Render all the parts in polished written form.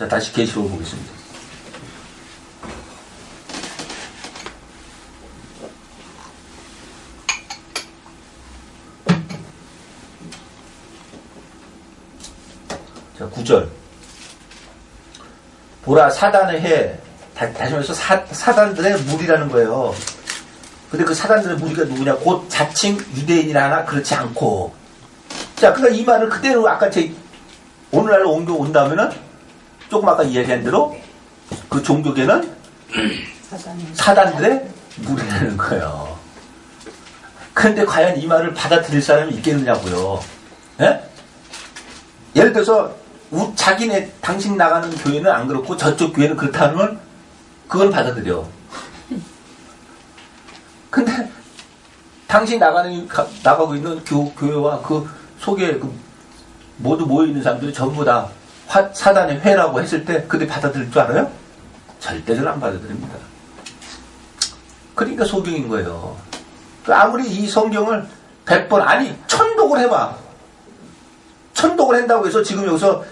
자, 다시 계시록을 보겠습니다. 자, 9절. 보라, 사단의 해. 다시 말해서 사단들의 무리라는 거예요. 근데 그 사단들의 무리가 누구냐? 곧 자칭 유대인이라 하나 그렇지 않고. 자, 그러니까 이 말을 그대로 아까 오늘날로 옮겨온다면은 조금 아까 이야기한 대로 그 종교계는 사단들의 무리라는 거예요. 그런데 과연 이 말을 받아들일 사람이 있겠느냐고요. 예? 예를 들어서 자기네 당신 나가는 교회는 안 그렇고 저쪽 교회는 그렇다면 그건 받아들여. 근데 당신이 나가고 있는 교회와 그 속에 모두 모여있는 사람들이 전부 다 사단의 회라고 했을 때 그들 받아들일 줄 알아요? 절대로 안 받아들입니다. 그러니까 소경인 거예요. 아무리 이 성경을 100번 아니 천독을 해봐. 천독을 한다고 해서 지금 여기서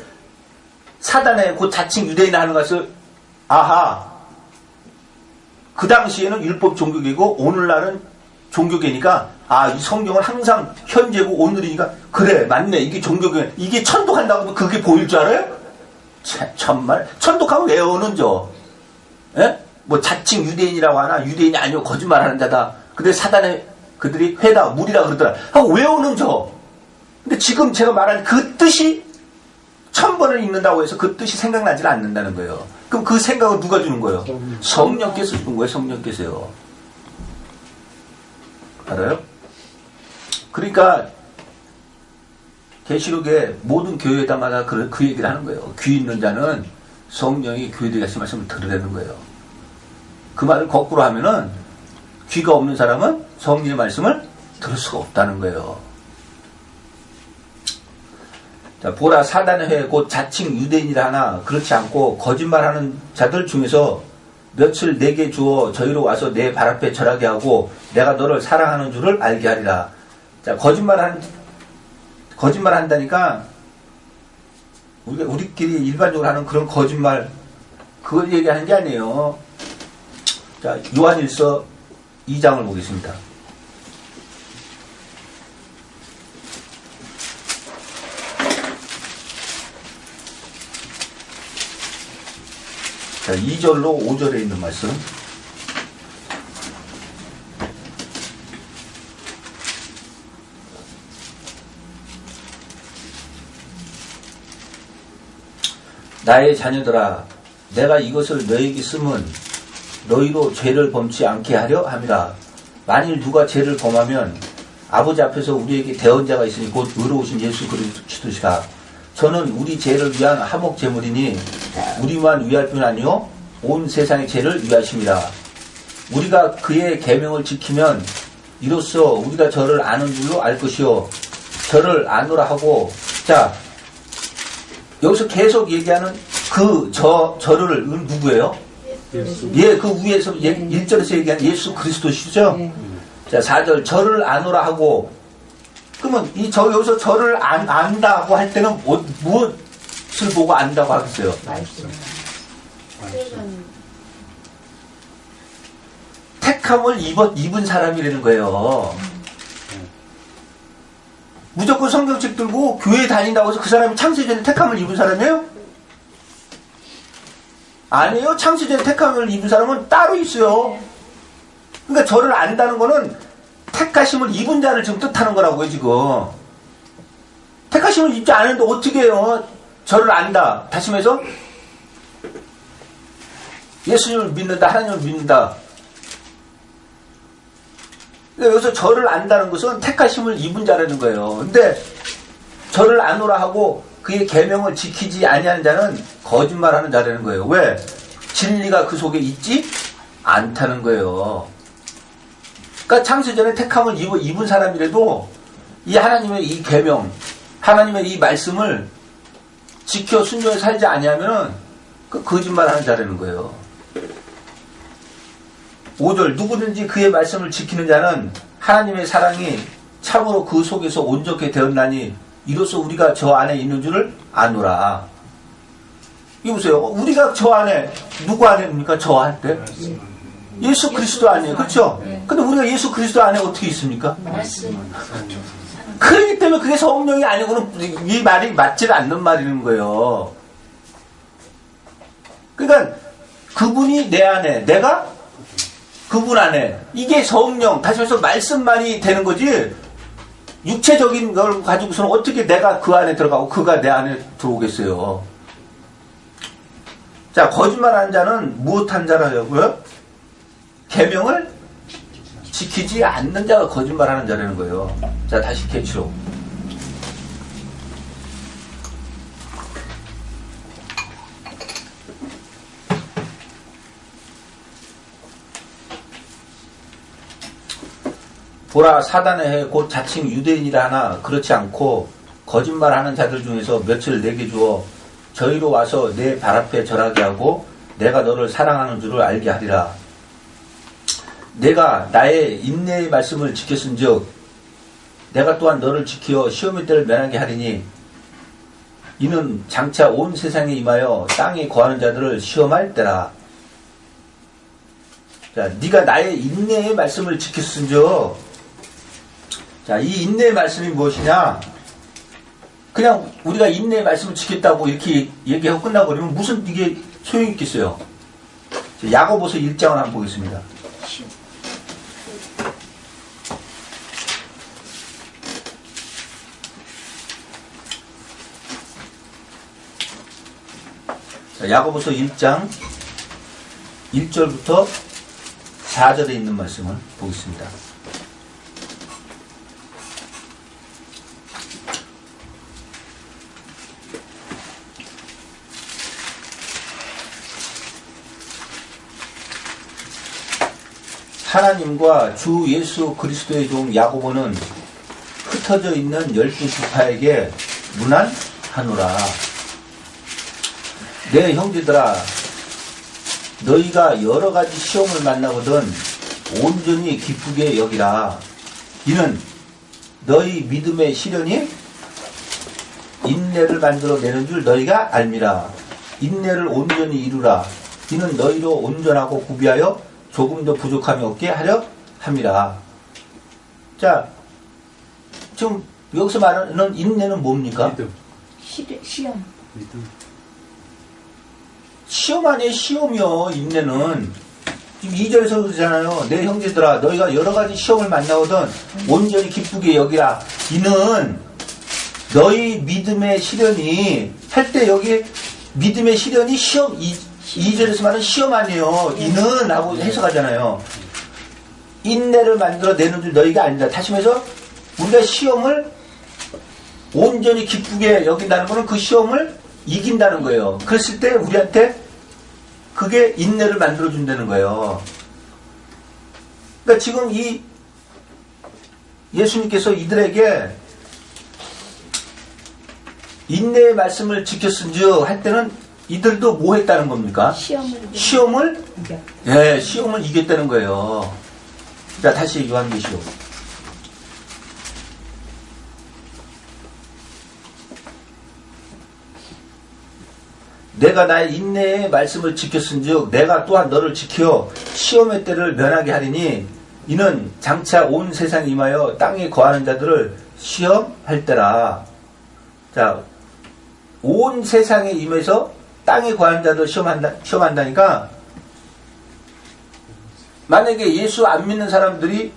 사단의 곧 자칭 유대인 하는 것을 아하 그 당시에는 율법 종교계고 오늘날은 종교계니까 이 성경은 항상 현재고 오늘이니까 그래 맞네 이게 종교계 이게 천독한다고 하면 그게 보일 줄 알아요? 정말 천독하면 외우는 죠. 예? 뭐 자칭 유대인이라고 하나 유대인이 아니고 거짓말하는 자다. 근데 사단의 그들이 회다 무리라 그러더라 하고 외우는 죠. 근데 지금 제가 말한 그 뜻이 1000번을 읽는다고 해서 그 뜻이 생각나지 않는다는 거예요. 그럼 그 생각을 누가 주는 거예요? 성령께서 주는 거예요. 성령께서요. 알아요? 그러니까 계시록의 모든 교회다마다 그 얘기를 하는 거예요. 귀 있는 자는 성령이 교회들이 하신 말씀을 들으라는 거예요. 그 말을 거꾸로 하면은 귀가 없는 사람은 성령의 말씀을 들을 수가 없다는 거예요. 자, 보라 사단의 회 곧 자칭 유대인이라 하나 그렇지 않고 거짓말하는 자들 중에서 며칠 내게 주어 저희로 와서 내 발 앞에 절하게 하고 내가 너를 사랑하는 줄을 알게 하리라. 자, 거짓말한다니까 우리끼리 일반적으로 하는 그런 거짓말 그걸 얘기하는 게 아니에요. 자, 요한일서 2장을 보겠습니다. 자, 2절로 5절에 있는 말씀. 나의 자녀들아, 내가 이것을 너희에게 쓰면 너희로 죄를 범치 않게 하려 함이라. 만일 누가 죄를 범하면 아버지 앞에서 우리에게 대언자가 있으니 곧 의로우신 예수 그리스도시라. 저는 우리 죄를 위한 화목 제물이니 우리만 위할 뿐 아니요 온 세상의 죄를 위하심이라. 우리가 그의 계명을 지키면 이로써 우리가 저를 아는 줄로 알 것이요 저를 아노라 하고. 자, 여기서 계속 얘기하는 저를 누구예요? 예수. 예, 그 위에서 1절에서 얘기한 예수 그리스도시죠? 자, 4절 저를 아노라 하고. 그러면 여기서 저를 안다고 할 때는 무엇을 보고 안다고 하겠어요? 택함을 입은 사람이라는 거예요. 무조건 성경책 들고 교회 다닌다고 해서 그 사람이 창세전에 택함을 입은 사람이에요? 아니에요. 창세전에 택함을 입은 사람은 따로 있어요. 그러니까 저를 안다는 거는 택하심을 입은 자를 지금 뜻하는 거라고요. 지금 택하심을 입지 않은데 어떻게 해요? 저를 안다. 다시 말해서 예수님을 믿는다. 하나님을 믿는다. 그러니까 여기서 저를 안다는 것은 택하심을 입은 자라는 거예요. 근데 저를 아노라 하고 그의 계명을 지키지 아니하는 자는 거짓말하는 자라는 거예요. 왜? 진리가 그 속에 있지 않다는 거예요. 그러니까 창세전에 택함을 입은 사람이라도 이 하나님의 이 계명, 하나님의 이 말씀을 지켜 순종해 살지 아니하면 그 거짓말하는 자라는 거예요. 5절 누구든지 그의 말씀을 지키는 자는 하나님의 사랑이 참으로 그 속에서 온전케 되었나니 이로써 우리가 저 안에 있는 줄을 아노라. 이거 보세요. 우리가 저 안에 누구 안에입니까? 저 할 때? 예수 그리스도 안에, 그렇죠? 근데 우리가 예수 그리스도 안에 어떻게 있습니까? 그렇기 때문에 그게 성령이 아니고는 이 말이 맞지 않는 말인 거예요. 그러니까 그분이 내 안에, 내가 그분 안에, 이게 성령, 다시 말해서 말씀만이 되는 거지, 육체적인 걸 가지고서는 어떻게 내가 그 안에 들어가고 그가 내 안에 들어오겠어요. 자, 거짓말하는 자는 무엇한 자라고요? 계명을 지키지 않는 자가 거짓말하는 자라는 거예요. 자, 다시 계시록. 보라, 사단의 해 곧 자칭 유대인이라 하나 그렇지 않고 거짓말하는 자들 중에서 며칠 내게 주어 저희로 와서 내 발 앞에 절하게 하고 내가 너를 사랑하는 줄을 알게 하리라. 내가 나의 인내의 말씀을 지켰은즉 내가 또한 너를 지켜 시험의 때를 면하게 하리니 이는 장차 온 세상에 임하여 땅에 거하는 자들을 시험할 때라. 자, 네가 나의 인내의 말씀을 지켰은즉, 자, 이 인내의 말씀이 무엇이냐? 그냥 우리가 인내의 말씀을 지켰다고 이렇게 얘기하고 끝나버리면 무슨 이게 소용이 있겠어요? 야고보서 1장을 한번 보겠습니다. 자, 야고보서 1장 1절부터 4절에 있는 말씀을 보겠습니다. 하나님과 주 예수 그리스도의 종 야고보는 흩어져 있는 12지파에게 문안하노라. 내 형제들아, 너희가 여러 가지 시험을 만나거든 온전히 기쁘게 여기라. 이는 너희 믿음의 시련이 인내를 만들어내는 줄 너희가 알미라. 인내를 온전히 이루라. 이는 너희로 온전하고 구비하여 조금 더 부족함이 없게 하려 함이라. 자, 지금 여기서 말하는 인내는 뭡니까? 믿음. 시험. 믿음. 시험 아니에요, 시험이요, 인내는. 지금 2절에서 그러잖아요. 내 형제들아, 너희가 여러 가지 시험을 만나거든 온전히 기쁘게 여기라. 이는 너희 믿음의 시련이, 할 때 여기 믿음의 시련이 시험, 2절에서 말하는 시험 아니에요. 이는 하고 해석하잖아요. 인내를 만들어내는 줄 너희가 아니다. 다시 말해서 우리가 시험을 온전히 기쁘게 여긴다는 것은 그 시험을 이긴다는 거예요. 그랬을 때 우리한테 그게 인내를 만들어준다는 거예요. 그러니까 지금 이 예수님께서 이들에게 인내의 말씀을 지켰은즉 할 때는 이들도 뭐 했다는 겁니까? 시험을 예, 시험을 이겼다는 거예요. 자, 다시 요한계시록. 내가 나의 인내의 말씀을 지켰은즉 내가 또한 너를 지켜 시험의 때를 면하게 하리니 이는 장차 온 세상에 임하여 땅에 거하는 자들을 시험할 때라. 자, 온 세상에 임해서 땅에 거하는 자들 시험한다니까, 만약에 예수 안 믿는 사람들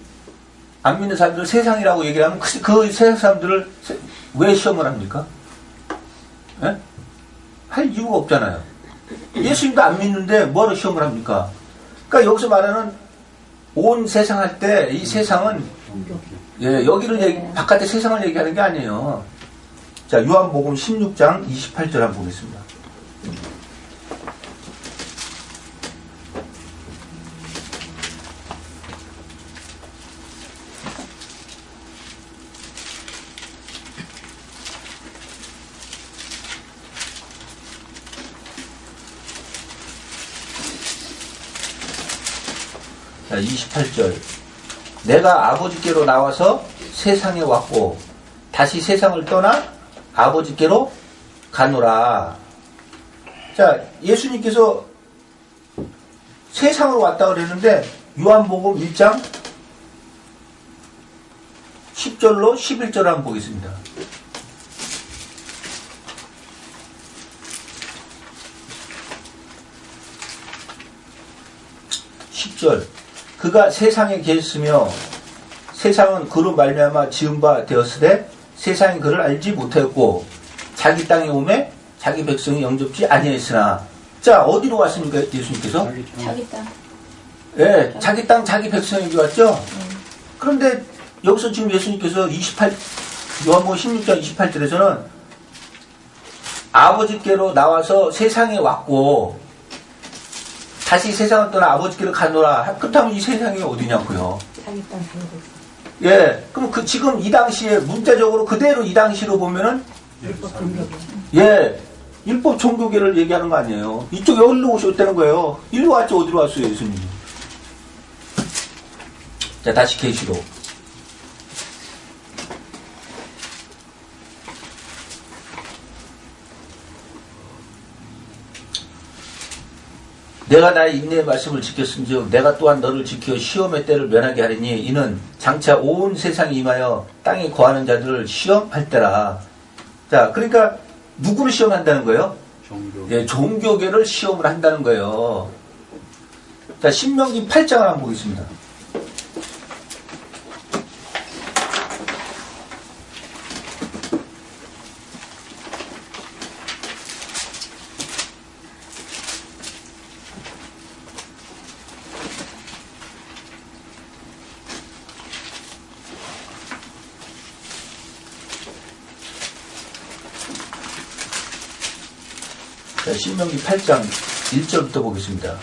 세상이라고 얘기하면 그 세상 사람들을 왜 시험을 합니까? 예? 할 이유가 없잖아요. 예수님도 안 믿는데 뭐로 시험을 합니까? 그러니까 여기서 말하는 온 세상 할 때 이 세상은 예, 여기를 바깥의 세상을 얘기하는 게 아니에요. 자, 요한복음 16장 28절 한번 보겠습니다. 자, 28절. 내가 아버지께로 나와서 세상에 왔고 다시 세상을 떠나 아버지께로 가노라. 자, 예수님께서 세상으로 왔다 그랬는데 요한복음 1장 10절로 11절 한번 보겠습니다. 그가 세상에 계셨으며 세상은 그로 말미암아 지은 바 되었으되 세상이 그를 알지 못하였고 자기 땅에 오매 자기 백성이 영접지 아니하였으나 자 어디로 왔습니까 예수님께서? 자기 땅. 예, 자기 땅 자기 백성에게 왔죠. 그런데 여기서 지금 예수님께서 요한복음 16장 28절에서는 아버지께로 나와서 세상에 왔고 다시 세상을 떠나 아버지께로 가노라. 그렇다면 이 세상이 어디냐고요? 자기 땅. 예, 그럼 지금 이 당시에 문자적으로 그대로 이 당시로 보면은 율법 종교계. 예, 율법 종교계를 얘기하는 거 아니에요. 이쪽 여기로 오셨다는 거예요. 일로 왔죠? 어디로 왔어요, 예수님이? 자, 다시 계시록. 내가 나의 인내의 말씀을 지켰은즉 내가 또한 너를 지켜 시험의 때를 면하게 하리니 이는 장차 온 세상에 임하여 땅에 거하는 자들을 시험할 때라. 자, 그러니까 누구를 시험한다는 거예요? 예, 종교계를 시험을 한다는 거예요. 자, 신명기 8장을 한번 보겠습니다. 자, 신명기 8장 1절부터 보겠습니다.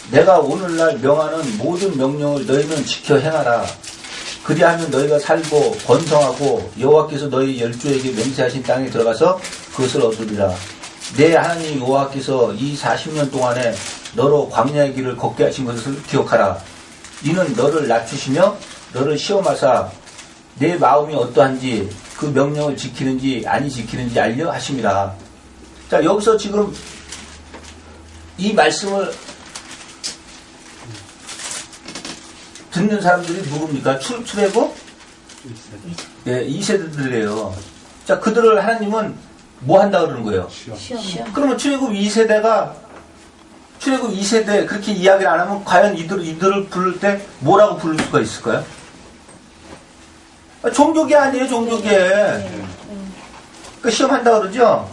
내가 오늘날 명하는 모든 명령을 너희는 지켜 행하라. 그리하면 너희가 살고 번성하고 여호와께서 너희 열조에게 맹세하신 땅에 들어가서 그것을 얻으리라. 내 하나님 여호와께서 이 40년 동안에 너로 광야의 길을 걷게 하신 것을 기억하라. 이는 너를 낮추시며 너를 시험하사 내 마음이 어떠한지 그 명령을 지키는지 아니 지키는지 알려 하심이라. 자, 여기서 지금 이 말씀을 듣는 사람들이 누굽니까? 출애굽? 예, 2세대들이에요. 자, 그들을 하나님은 뭐 한다 그러는 거예요? 시험. 그러면 출애굽 2세대 그렇게 이야기를 안 하면 과연 이들을 부를 때 뭐라고 부를 수가 있을까요? 종교계 아니에요, 종교계. 그 시험한다 그러죠?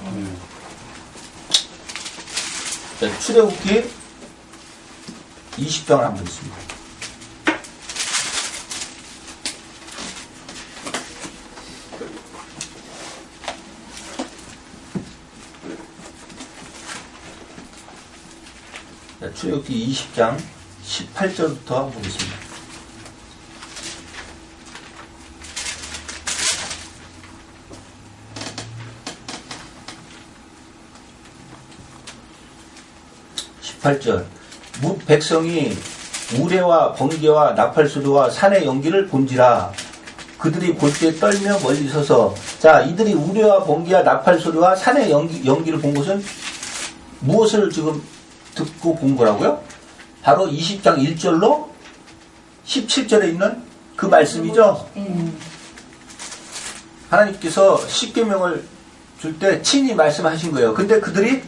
자, 출애굽기 20장을 한번 보겠습니다. 자, 출애굽기 20장 18절부터 한번 보겠습니다. 뭇 백성이 우레와 번개와 나팔소리와 산의 연기를 본지라. 그들이 볼 때 떨며 멀리 서서. 자, 이들이 우레와 번개와 나팔소리와 산의 연기를 본 것은 무엇을 지금 듣고 본 거라고요? 바로 20장 1절로 17절에 있는 그 말씀이죠. 하나님께서 십계명을 줄 때 친히 말씀하신 거예요. 근데 그들이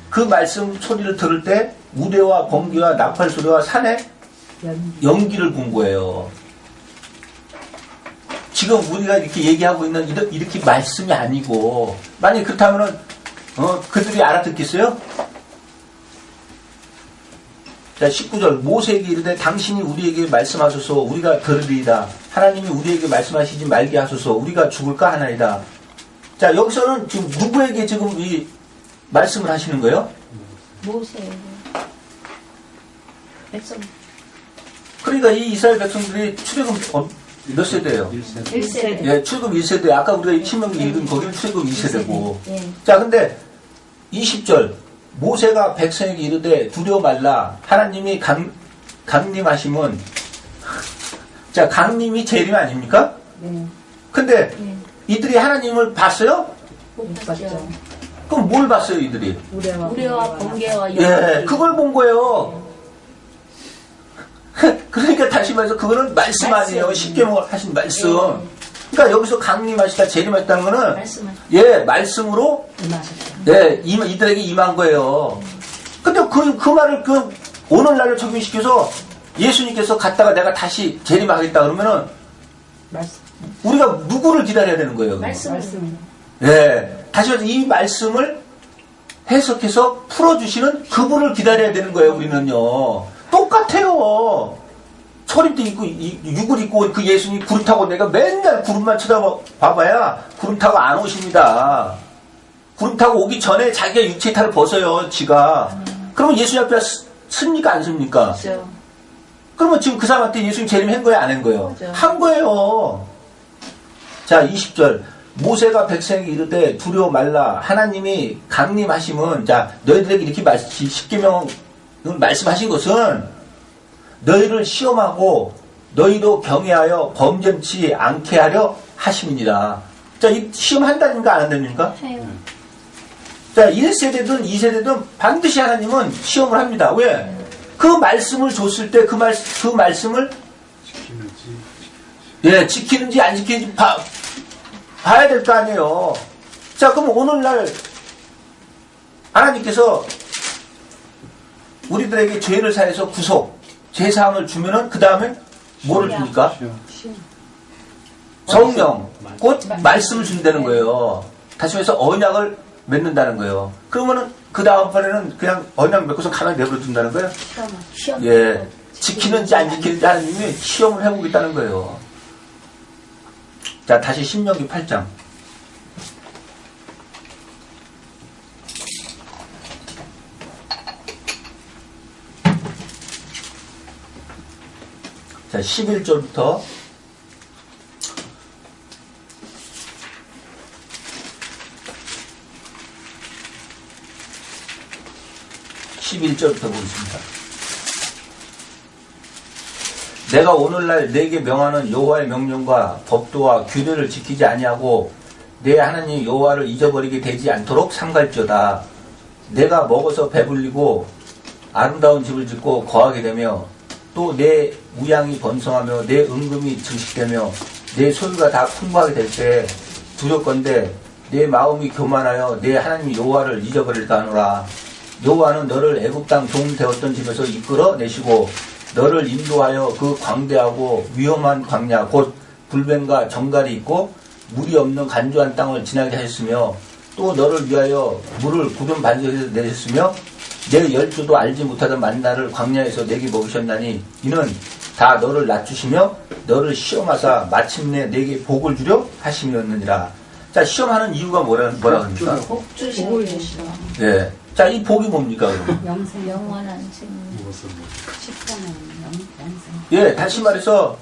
그 말씀 소리를 들을 때 우레와 번개와 나팔 소리와 산의 연기를 본 거예요. 지금 우리가 이렇게 얘기하고 있는 이렇게 말씀이 아니고, 만약 그렇다면은 그들이 알아듣겠어요? 자, 19절 모세에게 이르되 당신이 우리에게 말씀하소서 우리가 들으리이다. 하나님이 우리에게 말씀하시지 말게 하소서 우리가 죽을까 하나이다. 자, 여기서는 지금 누구에게 지금 이 말씀을 하시는 거예요? 모세 백성. 그러니까 이 이스라엘 백성들이 출애굽 몇 세대예요? 1세대. 예, 출애굽 1세대. 아까 우리가 신명기 읽은 거기는 출애굽 2세대고. 예. 자, 근데 20절 모세가 백성에게 이르되 두려워 말라. 하나님이 강림하심은, 자, 강림이 재림 아닙니까? 네. 근데 네. 이들이 하나님을 봤어요? 못 봤죠. 그럼 뭘 봤어요, 이들이? 우레와 번개와 예, 그걸 본 거예요. 그러니까 다시 말해서 그거는 말씀 아니에요. 십계명 하신 말씀. 그러니까 여기서 강림하시다, 재림하셨다는 거는 말씀을 예, 말씀으로 임하셨죠. 네, 이들에게 임한 거예요. 근데 그 말을 오늘날로 적용시켜서 예수님께서 갔다가 내가 다시 재림하겠다 그러면은 우리가 누구를 기다려야 되는 거예요? 말씀을 예, 다시 말해서 이 말씀을 해석해서 풀어주시는 그분을 기다려야 되는 거예요, 우리는요. 똑같아요. 초림 때 입고, 육을 입고 온 그 예수님 구름 타고 내가 맨날 구름만 쳐다봐야 구름 타고 안 오십니다. 구름 타고 오기 전에 자기가 육체 탈을 벗어요, 지가. 그러면 예수님 앞에 씁니까, 안 씁니까? 그렇죠. 그러면 지금 그 사람한테 예수님 재림한 거예요, 안 한 거예요? 그렇죠. 한 거예요. 자, 20절. 모세가 백성에게 이르되 두려워 말라. 하나님이 강림하심은, 자, 너희들에게 이렇게 십계명을 말씀하신 것은 너희를 시험하고 너희도 경외하여 범죄치 않게 하려 하심이니라. 자, 이 시험한다니까 안 한다니까? 해요. 자, 1세대든 2세대든 반드시 하나님은 시험을 합니다. 왜? 그 말씀을 줬을 때 그 말씀을 지키는지 안 지키는지 봐야 될 거 아니에요. 자, 그럼 오늘날 하나님께서 우리들에게 죄를 사해서 구속, 죄사함을 주면은 그 다음에 뭐를 줍니까? 성령, 곧 말씀을 준다는 거예요. 다시 말해서 언약을 맺는다는 거예요. 그러면은 그 다음번에는 그냥 언약 맺고서 가만히 내버려 둔다는 거예요. 시험. 예, 지키는지 안 지키는지 하나님이 시험을 해보겠다는 거예요. 자, 다시 신명기 8장. 자, 11절부터 11절부터 보겠습니다. 내가 오늘날 내게 명하는 여호와의 명령과 법도와 규례를 지키지 아니하고 내 하나님 여호와를 잊어버리게 되지 않도록 삼갈지어다. 내가 먹어서 배불리고 아름다운 집을 짓고 거하게 되며 또 내 우양이 번성하며 내 은금이 증식되며 내 소유가 다 풍부하게 될 때 두렵건대 내 마음이 교만하여 내 하나님 여호와를 잊어버릴까 하노라. 여호와는 너를 애굽 땅 종 되었던 집에서 이끌어 내시고 너를 인도하여 그 광대하고 위험한 광야 곧 불뱀과 정갈이 있고 물이 없는 간조한 땅을 지나게 하셨으며 또 너를 위하여 물을 구름 반석에서 내셨으며 내 열조도 알지 못하던 만나를 광야에서 내게 먹으셨나니 이는 다 너를 낮추시며 너를 시험하사 마침내 내게 복을 주려 하심이었느니라. 자, 시험하는 이유가 뭐라 합니까? 복 주시고 계시다. 예. 자, 이 복이 뭡니까, 그럼? 영생 영원한 생명. 예, 다시 말해서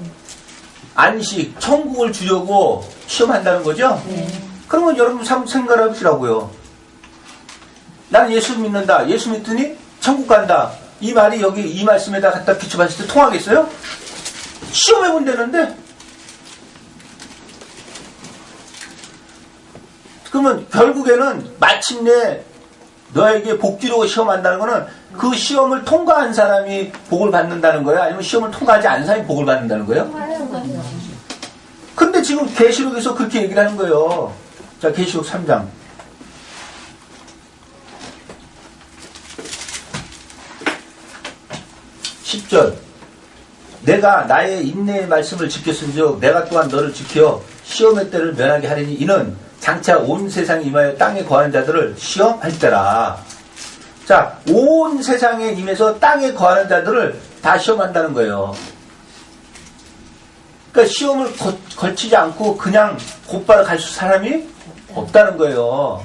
안식, 천국을 주려고 시험한다는 거죠? 그러면 여러분 생각을 해보시라고요. 나는 예수 믿는다. 예수 믿더니 천국 간다. 이 말이 여기 이 말씀에다 갖다 비춰봤을 때 통하겠어요? 시험해본다는데? 그러면 결국에는 마침내 너에게 복 주려고 시험한다는 거는 그 시험을 통과한 사람이 복을 받는다는 거예요? 아니면 시험을 통과하지 않은 사람이 복을 받는다는 거예요? 근데 지금 계시록에서 그렇게 얘기를 하는 거예요. 자, 계시록 3장. 10절. 내가 나의 인내의 말씀을 지켰은즉 내가 또한 너를 지켜 시험의 때를 면하게 하리니 이는 장차 온 세상에 임하여 땅에 거하는 자들을 시험할 때라. 자, 온 세상에 임해서 땅에 거하는 자들을 다 시험한다는 거예요. 그러니까 시험을 걸치지 않고 그냥 곧바로 갈 사람이 없다는 거예요.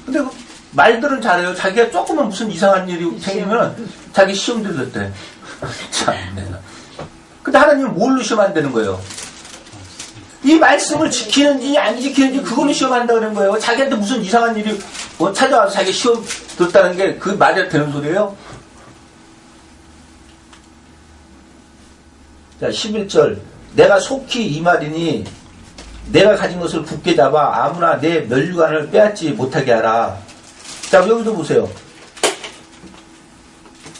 근데 말들은 잘해요. 자기가 조금만 무슨 이상한 일이 생기면 자기 시험 들렸대. 참, 내가. 근데 하나님은 뭘로 시험한다는 거예요? 이 말씀을 지키는지 안 지키는지 그걸로 시험한다 그러는 거예요. 자기한테 무슨 이상한 일이 찾아와서 자기 시험 들었다는 게 그 말이 되는 소리예요? 자, 11절. 내가 속히 이 말이니 내가 가진 것을 굳게 잡아 아무나 내 멸류관을 빼앗지 못하게 하라. 자, 여기도 보세요.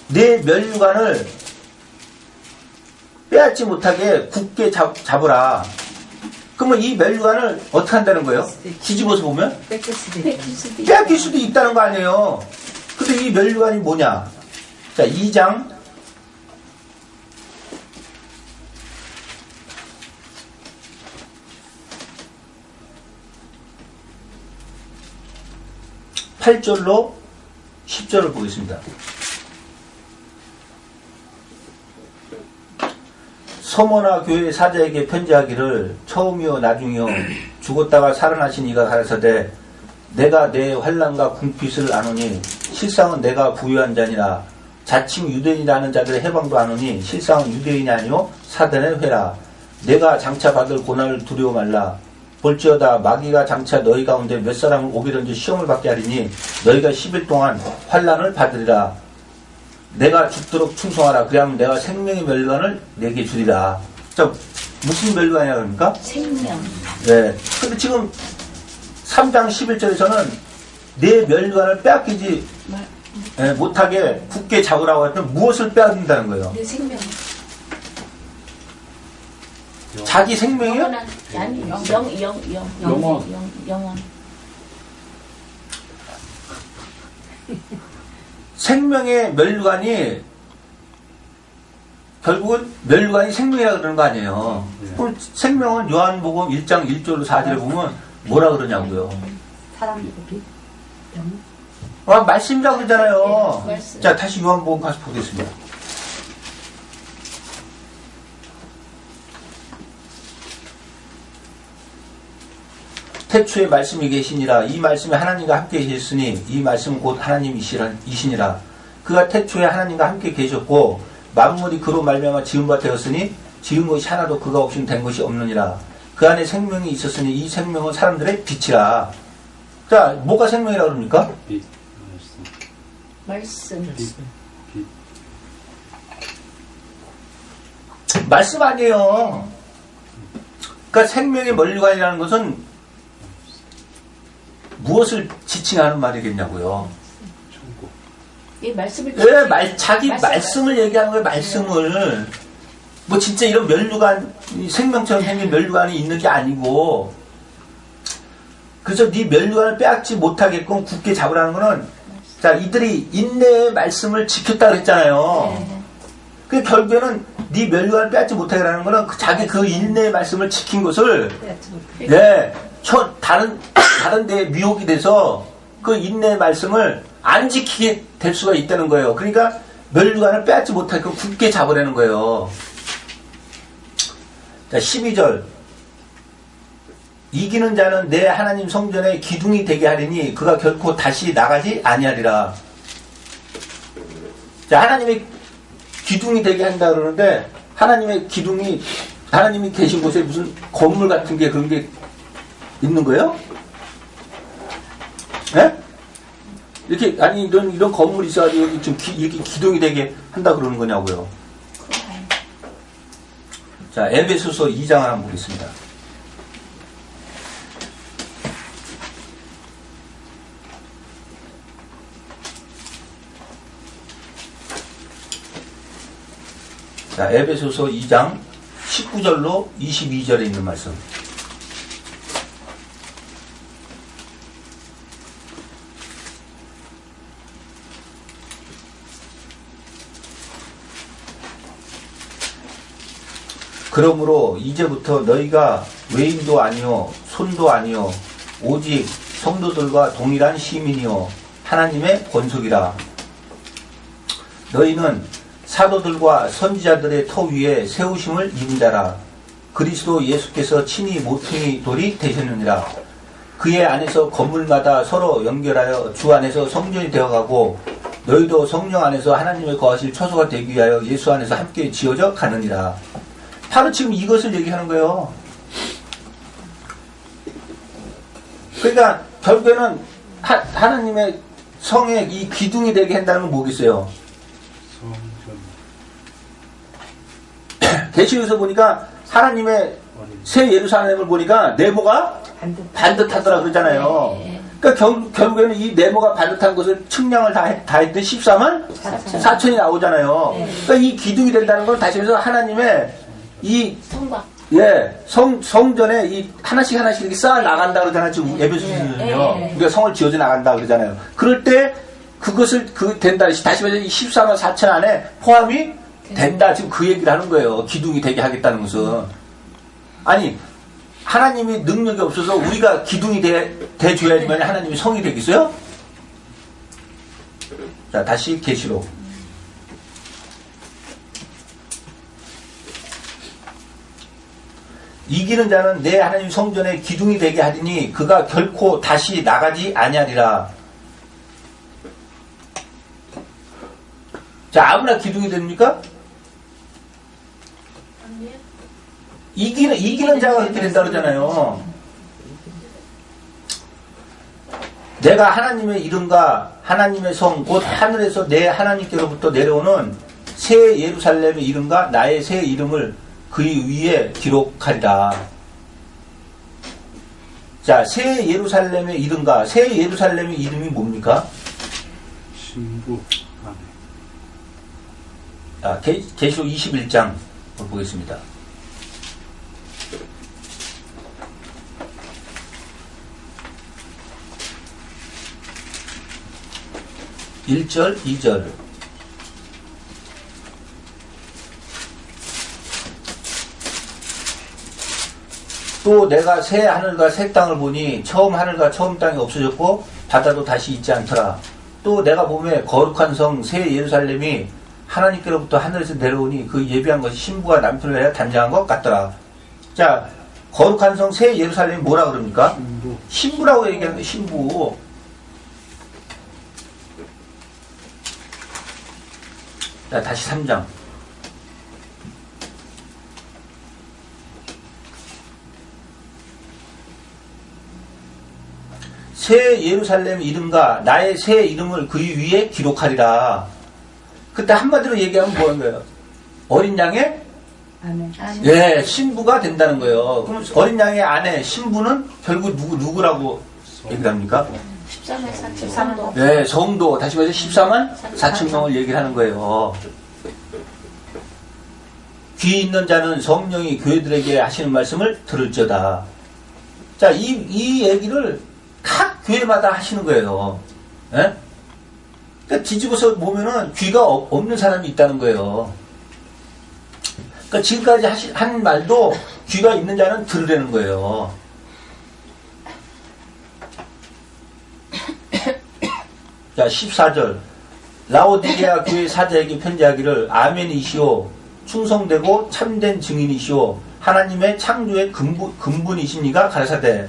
내 멸류관을 빼앗지 못하게 굳게 잡으라. 그러면 이 멸류관을 어떻게 한다는 거예요? 뒤집어서 보면 뺏길 수도 있고. 빼앗길 수도 있다는 거 아니에요. 근데 이 멸류관이 뭐냐? 자, 2장 8절로 10절을 보겠습니다. 서머나 교회 사자에게 편지하기를 처음이요 나중이요 죽었다가 살아나신 이가 가라사대 내가 내 환난과 궁핍을 아노니 실상은 내가 부유한 자니라. 자칭 유대인이라는 자들의 해방도 아노니 실상은 유대인이 아니요 사단의 회라. 내가 장차 받을 고난을 두려워 말라. 볼지어다 마귀가 장차 너희 가운데 몇 사람을 오기든지 시험을 받게 하리니 너희가 10일 동안 환난을 받으리라. 내가 죽도록 충성하라. 그리하면 내가 생명의 멸류관을 내게 주리라. 자, 무슨 멸류관이라 그럽니까? 생명. 네. 근데 지금 3장 11절에서는 내 멸류관을 빼앗기지 못하게 굳게 잡으라고 했더니 무엇을 빼앗는다는 거예요? 내 생명. 자기 생명이요? 영원한 아니 영원. 생명의 멸류관이 결국은 멸류관이 생명이라 그러는 거 아니에요. 그럼 생명은 요한복음 1장 1절로 4절에 보면 뭐라 그러냐고요. 사람들이 말씀이라고 그러잖아요. 네, 말씀. 자, 다시 요한복음 가서 보겠습니다. 태초에 말씀이 계시니라. 이 말씀이 하나님과 함께 계셨으니 이 말씀은 곧 하나님이시니라. 그가 태초에 하나님과 함께 계셨고 만물이 그로 말미암아 지은 바 되었으니 지은 것이 하나도 그가 없이는 된 것이 없느니라. 그 안에 생명이 있었으니 이 생명은 사람들의 빛이라. 자, 뭐가 생명이라 그럽니까? 빛, 말씀. 말씀 아니에요. 그러니까 생명의 멸류관이라는 것은 무엇을 지칭하는 말이겠냐고요. 천국. 이 말씀을 자기 말씀을 얘기하는 거예요. 말씀을. 뭐 진짜 이런 멸류관, 생명처럼 생긴 멸류관이 있는 게 아니고, 그래서 네 멸류관을 빼앗지 못하게끔 굳게 잡으라는 거는, 자, 이들이 인내의 말씀을 지켰다 그랬잖아요. 네. 그 결국에는 네 멸류관을 빼앗지 못하게 하는 거는 자기 그 인내의 말씀을 지킨 것을 빼앗지 못해. 네, 다른 데에 미혹이 돼서 그 인내의 말씀을 안 지키게 될 수가 있다는 거예요. 그러니까 멸류관을 빼앗지 못하게 굳게 잡으라는 거예요. 자, 12절. 이기는 자는 내 하나님 성전에 기둥이 되게 하리니 그가 결코 다시 나가지 아니하리라. 자, 하나님의 기둥이 되게 한다 그러는데 하나님의 기둥이 하나님이 계신 곳에 무슨 건물 같은 게 그런 게 있는 거예요? 네? 이렇게 아니 이런 건물이 있어가지고 여기 좀 이렇게 기둥이 되게 한다 그러는 거냐고요. 자, 에베소서 2장을 한번 보겠습니다. 자, 에베소서 2장 19절로 22절에 있는 말씀. 그러므로 이제부터 너희가 외인도 아니요 손도 아니요 오직 성도들과 동일한 시민이요 하나님의 권속이라. 너희는 사도들과 선지자들의 터 위에 세우심을 입은 자라. 그리스도 예수께서 친히 모퉁이 돌이 되셨느니라. 그의 안에서 건물마다 서로 연결하여 주 안에서 성전이 되어가고 너희도 성령 안에서 하나님의 거하실 처소가 되기 위하여 예수 안에서 함께 지어져 가느니라. 바로 지금 이것을 얘기하는 거예요. 그러니까 결국에는 하나님의 성에 이 기둥이 되게 한다는 건 뭐겠어요? 성전. 계시록에서 보니까 하나님의 새 예루살렘을 보니까 네모가 반듯하더라 그러잖아요. 그러니까 결국에는 이 네모가 반듯한 것을 측량을 다 했더니 14만 4천이 나오잖아요. 그러니까 이 기둥이 된다는 건 다시 해서 하나님의 이 성곽. 성전에 이 하나씩 이렇게 쌓아 나간다 그러잖아요. 지금 에베소서는요. 우리가 성을 지어져 나간다 그러잖아요. 그럴 때 그것을 된다. 다시 말해서 이 14만 4천 안에 포함이 된다. 지금 그 얘기를 하는 거예요. 기둥이 되게 하겠다는 것은. 아니, 하나님이 능력이 없어서 우리가 기둥이 돼줘야지만 하나님이 성이 되겠어요? 자, 다시 계시록. 이기는 자는 내 하나님 성전에 기둥이 되게 하리니 그가 결코 다시 나가지 아니하리라. 자, 아무나 기둥이 됩니까? 이기는 자가 그렇게 된다 그러잖아요. 내가 하나님의 이름과 하나님의 성, 곧 하늘에서 내 하나님께로부터 내려오는 새 예루살렘의 이름과 나의 새 이름을 그 위에 기록하리라. 자, 새 예루살렘의 이름과 새 예루살렘의 이름이 뭡니까? 신부 안에. 자, 계시록 21장 보겠습니다. 1절, 2절. 또 내가 새 하늘과 새 땅을 보니 처음 하늘과 처음 땅이 없어졌고 바다도 다시 있지 않더라. 또 내가 보매 거룩한 성 새 예루살렘이 하나님께로부터 하늘에서 내려오니 그 예비한 것이 신부가 남편을 위하여 단장한 것 같더라. 자, 거룩한 성 새 예루살렘이 뭐라 그럽니까? 신부라고 얘기하는 거예요. 신부. 자, 다시 3장. 새 예루살렘 이름과 나의 새 이름을 그 위에 기록하리라. 그때 한마디로 얘기하면 뭐하는 거예요? 어린 양의 아멘. 예, 신부가 된다는 거예요. 그럼 어린 양의 아내 신부는 결국 누구라고 얘기를 합니까? 14만 4천 성도. 네, 성도. 다시 말해서 14만 4천 명을 얘기를 하는 거예요. 귀 있는 자는 성령이 교회들에게 하시는 말씀을 들을지어다. 자, 이 얘기를 각 교회마다 하시는 거예요. 예? 그러니까 뒤집어서 보면은 귀가 없는 사람이 있다는 거예요. 그러니까 지금까지 한 말도 귀가 있는 자는 들으라는 거예요. 자, 14절. 라오디게아 교회 사자에게 편지하기를 아멘이시오. 충성되고 참된 증인이시오. 하나님의 창조의 근본이시니가 가라사대.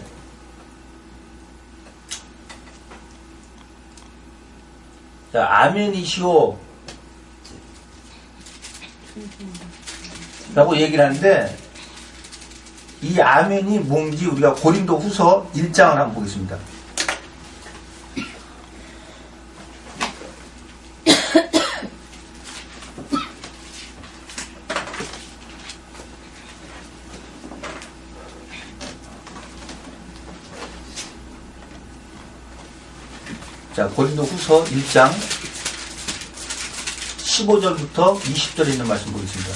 자, 아멘이시오. 라고 얘기를 하는데, 이 아멘이 뭔지 우리가 고린도 후서 1장을 한번 보겠습니다. 자, 고린도 후서 1장 15절부터 20절에 있는 말씀 보겠습니다.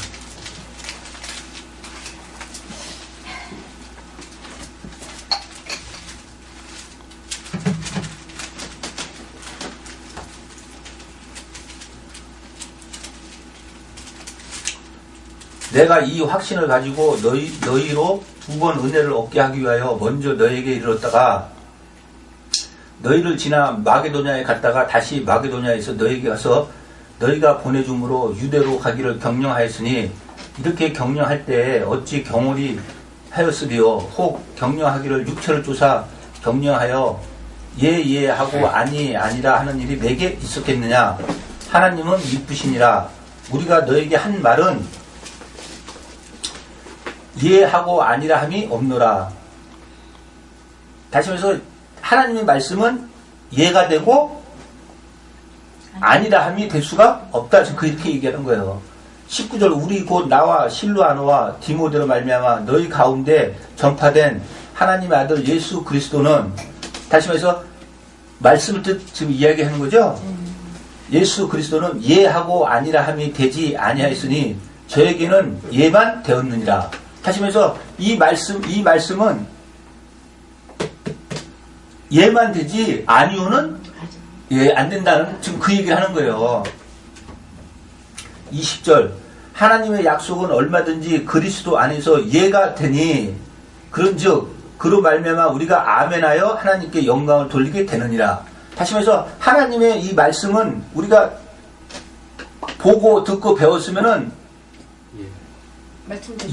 내가 이 확신을 가지고 너희로 두 번 은혜를 얻게 하기 위하여 먼저 너희에게 이르렀다가 너희를 지나 마게도냐에 갔다가 다시 마게도냐에서 너희에게 가서 너희가 보내줌으로 유대로 가기를 경영하였으니 이렇게 경영할 때에 어찌 경홀히 하였으리요. 혹 경영하기를 육체를 조사 경영하여 예 하고 아니라 하는 일이 내게 있었겠느냐. 하나님은 이쁘시니라. 우리가 너에게 한 말은 예 하고 아니라 함이 없노라. 다시 말해서 하나님의 말씀은 예가 되고 아니라 함이 될 수가 없다. 그렇게 얘기하는 거예요. 19절 우리 곧 나와 실루아노와 디모데로 말미암아 너희 가운데 전파된 하나님의 아들 예수 그리스도는, 다시 말해서 말씀을 지금 이야기하는 거죠. 예수 그리스도는 예하고 아니라 함이 되지 아니하였으니 저에게는 예만 되었느니라. 다시 말해서 이 말씀은 예만 되지 아니오는 예, 안 된다는 지금 그 얘기를 하는 거예요. 20절 하나님의 약속은 얼마든지 그리스도 안에서 예가 되니 그런즉 그로 말미암아 우리가 아멘하여 하나님께 영광을 돌리게 되느니라. 다시 말해서 하나님의 이 말씀은 우리가 보고 듣고 배웠으면은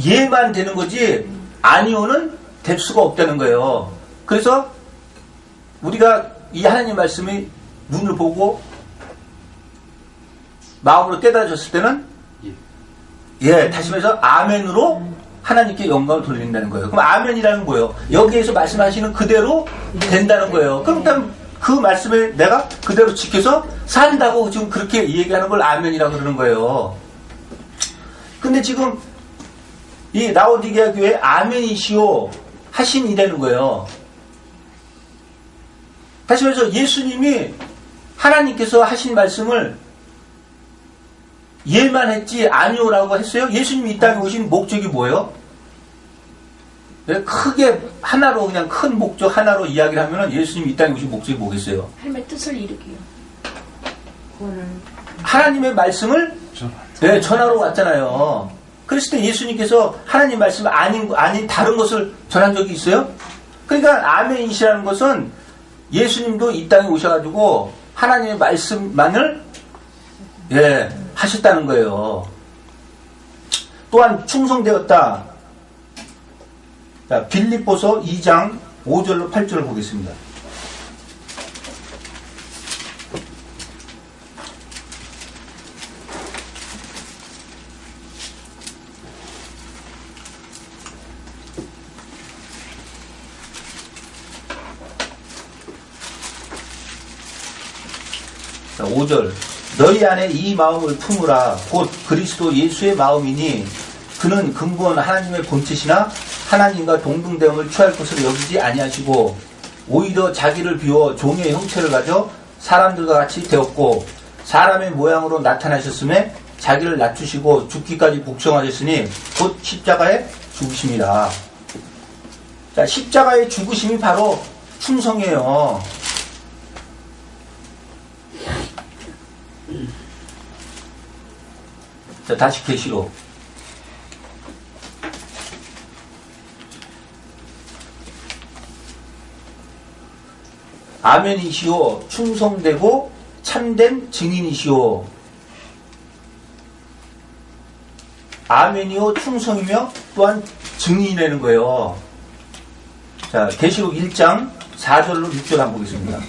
예만 되는 거지 아니오는 될 수가 없다는 거예요. 그래서 우리가 이 하나님 말씀이 눈을 보고 마음으로 깨달아졌을 때는 예, 다시 말해서 아멘으로 하나님께 영광을 돌린다는 거예요. 그럼 아멘이라는 거예요. 여기에서 말씀하시는 그대로 된다는 거예요. 그럼 일단 그 말씀을 내가 그대로 지켜서 산다고 지금 그렇게 얘기하는 걸 아멘이라고 그러는 거예요. 근데 지금 이 라오디게아 교회 아멘이시오 하신이라는 거예요. 다시 말해서 예수님이 하나님께서 하신 말씀을 예만 했지 아니오라고 했어요. 예수님이 이 땅에 오신 목적이 뭐예요? 크게 하나로 그냥 큰 목적 하나로 이야기를 하면은 예수님이 이 땅에 오신 목적이 뭐겠어요? 하나님의 뜻을 이루기요. 하나님의 말씀을 네, 전하러 왔잖아요. 그랬을 때 예수님께서 하나님 말씀 아닌 다른 것을 전한 적이 있어요? 그러니까 아멘이시라는 것은 예수님도 이 땅에 오셔가지고 하나님의 말씀만을 예, 하셨다는 거예요. 또한 충성되었다. 자, 빌립보서 2장 5절로 8절을 보겠습니다. 자, 5절 너희 안에 이 마음을 품으라. 곧 그리스도 예수의 마음이니 그는 근본 하나님의 본체시나 하나님과 동등됨을 취할 것으로 여기지 아니하시고 오히려 자기를 비워 종의 형체를 가져 사람들과 같이 되었고 사람의 모양으로 나타나셨음에 자기를 낮추시고 죽기까지 복종하셨으니 곧 십자가에 죽으심이라. 자, 십자가의 죽으심이 바로 충성이에요. 자, 다시 계시록. 아멘이시오. 충성되고 참된 증인이시오. 아멘이요 충성이며 또한 증인이라는 거예요. 자, 계시록 1장 4절로 6절 한번 보겠습니다.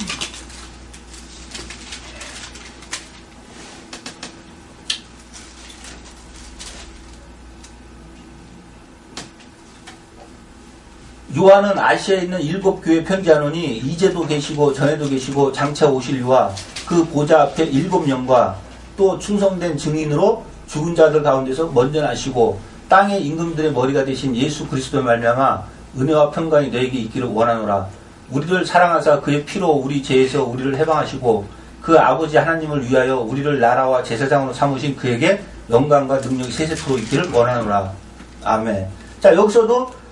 요한은 아시아에 있는 7교회 편지하노니 이제도 계시고 전에도 계시고 장차 오실 이와 그 보좌 앞에 7영과 또 충성된 증인으로 죽은 자들 가운데서 먼저 나시고 땅의 임금들의 머리가 되신 예수 그리스도의 말미암아 은혜와 평강이 너에게 있기를 원하노라. 우리를 사랑하사 그의 피로 우리 죄에서 우리를 해방하시고 그 아버지 하나님을 위하여 우리를 나라와 제사장으로 삼으신 그에게 영광과 능력이 세세토록 있기를 원하노라. 아멘. 자, 여기서도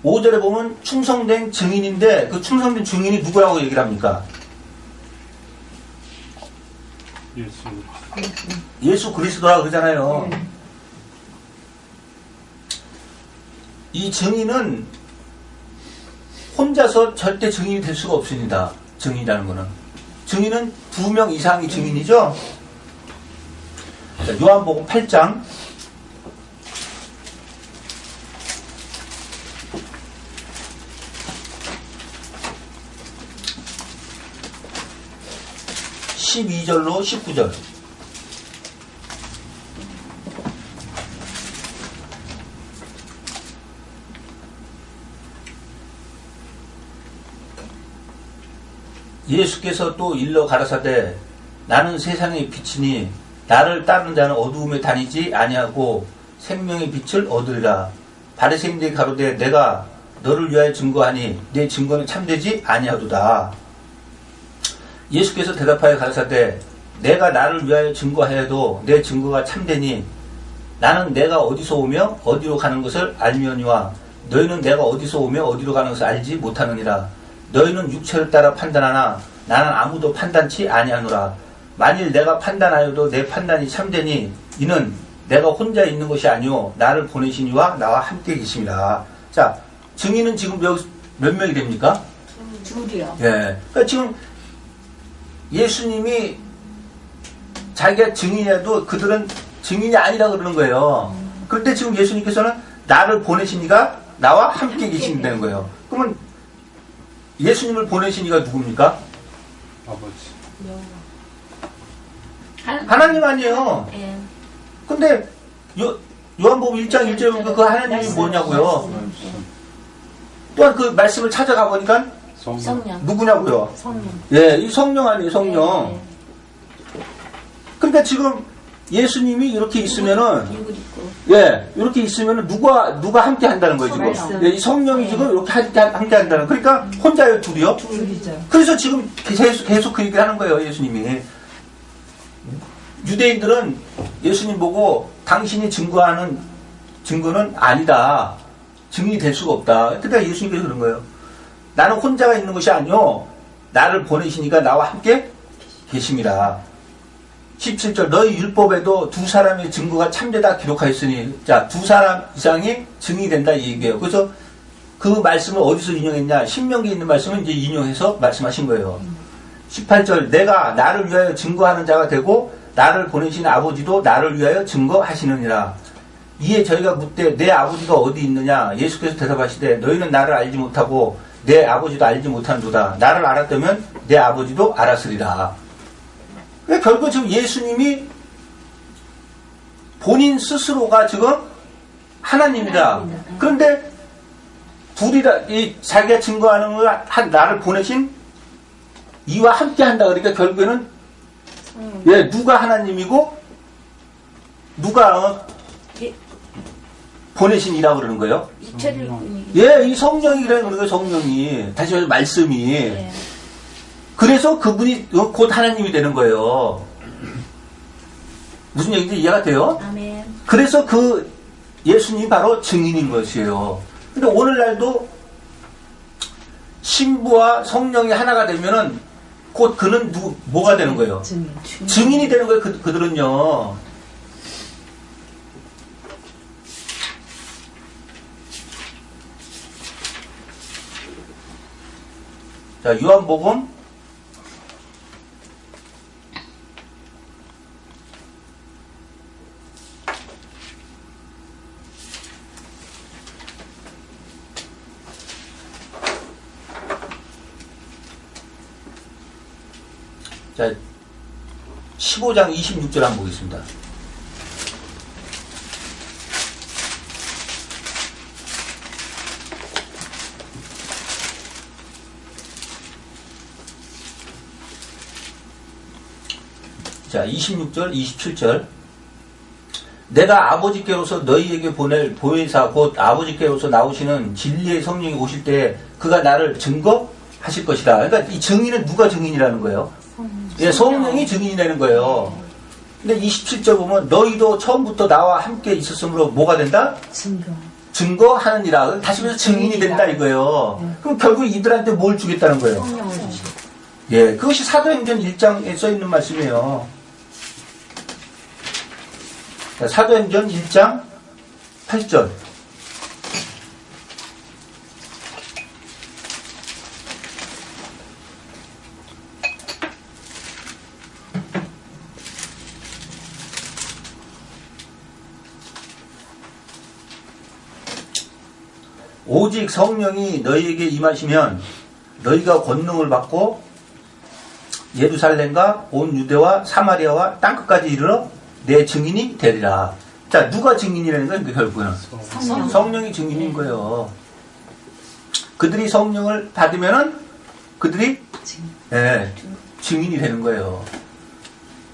5절에 보면 충성된 증인인데 그 충성된 증인이 누구라고 얘기를 합니까? 예수 그리스도라고 그러잖아요. 이 증인은 혼자서 절대 증인이 될 수가 없습니다. 증인이라는 거는. 증인은 2명 이상이 증인이죠. 자, 요한복음 8장 12절로 19절. 예수께서 또 일러 가라사대 나는 세상의 빛이니 나를 따르는 자는 어두움에 다니지 아니하고 생명의 빛을 얻으리라. 바리새인들이 가로되 내가 너를 위하여 증거하니 내 증거는 참되지 아니하도다. 예수께서 대답하여 가라사대 내가 나를 위하여 증거하여도 내 증거가 참되니 나는 내가 어디서 오며 어디로 가는 것을 알며니와 너희는 내가 어디서 오며 어디로 가는 것을 알지 못하느니라. 너희는 육체를 따라 판단하나 나는 아무도 판단치 아니하노라. 만일 내가 판단하여도 내 판단이 참되니 이는 내가 혼자 있는 것이 아니오 나를 보내신 이와 나와 함께 계십니다. 자, 증인은 지금 몇 명이 됩니까? 둘이요. 예. 그러니까 지금 예수님이 자기가 증인이라도 그들은 증인이 아니라 그러는 거예요. 그런데 지금 예수님께서는 나를 보내신 이가 나와 함께 계신다는 거예요. 그러면 예수님을 보내신 이가 누굽니까? 아버지. 하나님 아니에요. 예. 근데 요한복음 1장 1절에 보니까 그 하나님이 뭐냐고요. 또한 그 말씀을 찾아가 보니까 성령. 누구냐고요. 성령. 예, 이 성령 아니에요, 성령. 예. 그러니까 지금 예수님이 이렇게 있으면은, 이불 입고. 예, 이렇게 있으면은 누가 함께 한다는 거예요, 지금. 말씀. 예, 이 성령이 지금 이렇게 함께 한다는. 그러니까 혼자요, 둘이요? 둘이죠. 그래서 지금 계속 그 얘기를 하는 거예요, 예수님이. 유대인들은 예수님 보고 당신이 증거하는 증거는 아니다. 증인이 될 수가 없다. 그러니까 예수님께서 그런 거예요. 나는 혼자가 있는 것이 아니요 나를 보내시니까 나와 함께 계십니다. 17절 너희 율법에도 두 사람의 증거가 참되다 기록하였으니 자, 두 사람 이상이 증인이 된다 이 얘기예요. 그래서 그 말씀을 어디서 인용했냐? 신명기에 있는 말씀을 이제 인용해서 말씀하신 거예요. 18절 내가 나를 위하여 증거하는 자가 되고 나를 보내신 아버지도 나를 위하여 증거하시느니라. 이에 저희가 묻되 내 아버지가 어디 있느냐? 예수께서 대답하시되 너희는 나를 알지 못하고 내 아버지도 알지 못하는도다. 나를 알았다면 내 아버지도 알았으리라. 그러니까 결국 지금 예수님이 본인 스스로가 지금 하나님이다. 그런데 둘이다, 자기가 증거하는 걸 나를 보내신 이와 함께 한다. 그러니까 결국에는 예, 누가 하나님이고 누가 예. 보내신 이라고 그러는 거예요. 육체를 예, 이 성령이라는 거예요, 성령이. 다시 말해서 말씀이. 예. 그래서 그분이 곧 하나님이 되는 거예요. 무슨 얘기인지 이해가 돼요? 아멘. 그래서 그 예수님이 바로 증인인 것이에요. 근데 오늘날도 신부와 성령이 하나가 되면은 곧 그는 뭐가 되는 거예요? 증인이 되는 거예요, 그들은요. 자, 요한복음 15장 26절 한번 보겠습니다. 자, 26절, 27절. 내가 아버지께로서 너희에게 보낼 보혜사 곧 아버지께로서 나오시는 진리의 성령이 오실 때 그가 나를 증거하실 것이다. 그러니까 이 증인은 누가 증인이라는 거예요? 예, 성령이 증인이라는 거예요. 근데 27절 보면 너희도 처음부터 나와 함께 있었으므로 뭐가 된다? 증거하느니라. 다시 말해서 증인이 된다 이거예요. 그럼 결국 이들한테 뭘 주겠다는 거예요? 성령을 주시고. 예, 그것이 사도행전 1장에 써 있는 말씀이에요. 자, 사도행전 1장 8절. 오직 성령이 너희에게 임하시면 너희가 권능을 받고 예루살렘과 온 유대와 사마리아와 땅끝까지 이르러 내 증인이 되리라. 자, 누가 증인이라는 거예요? 결국은 성령이 증인인 거예요. 그들이 성령을 받으면은 그들이 예, 증인이 되는 거예요.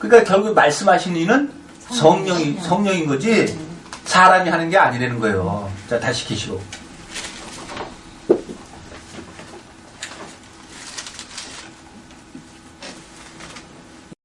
그러니까 결국 말씀하신 이는 성령인 거지 사람이 하는 게 아니라는 거예요. 자, 다시 계시록.